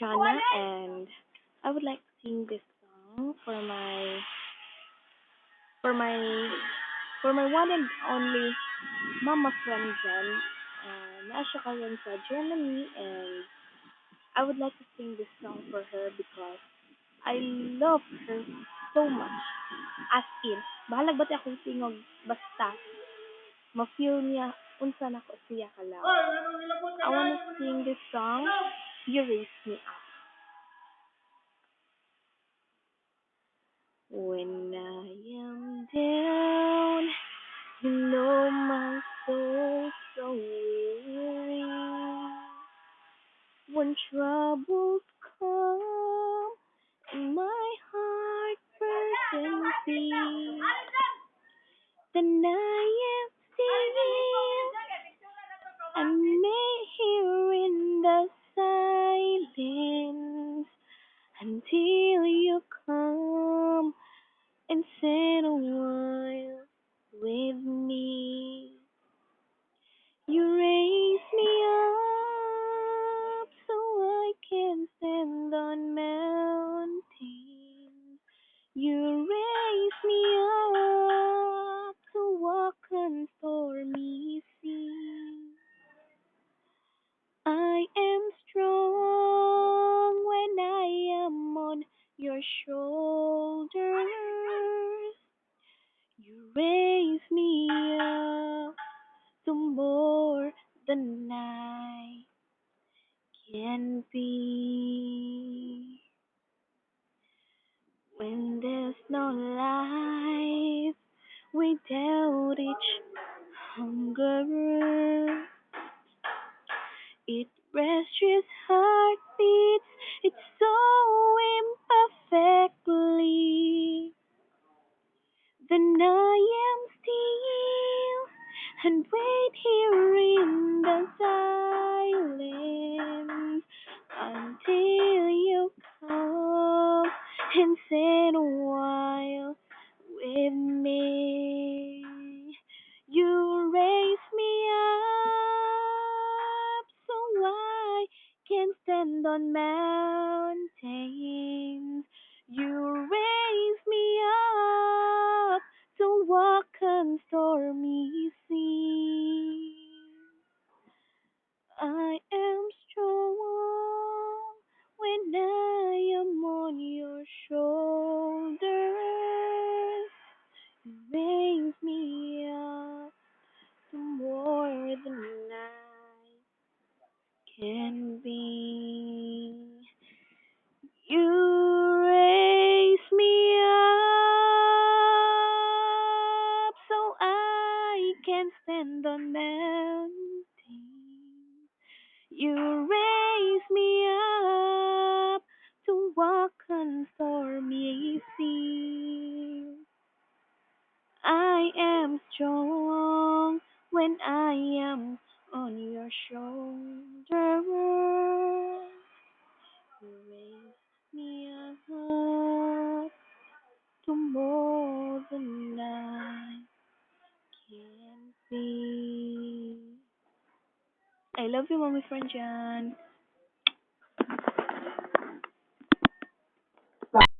Shana, and I would like to sing this song for my for my one and only mama friend Jen. Nasha karon sa Germany, and I would like to sing this song for her because I love her so much. As in, bahalag ba't akong tingog basta ma-feel niya unsa nako siya kalaw. I wanna sing this song, You Raise Me Up. When I am down, you know my soul so weary. When troubles come and my heart burdens deep, then I am still and may hear in the silence until you come and sit a while with me. You raise me up so I can stand on mountains. You raise me up to walk on stormy seas. I am strong when I am on your shoulders. You raise me up to more than I can be. When there's no life without each hunger, it rests heartbeats, it's so imperfectly. Then I am still and wait here in the silence until you come and sit a while with me. You raise me up so I can stand on mountains. You raise me up to walk on stormy seas. I am strong when I am on your shoulders. You raise me up to more than I can be. You raise me up so I can stand on mountains. You raise me up to walk on stormy seas. I am strong when I am on your shoulder. You raise me up to more than I can be. I love you, Mommy Friend Jan.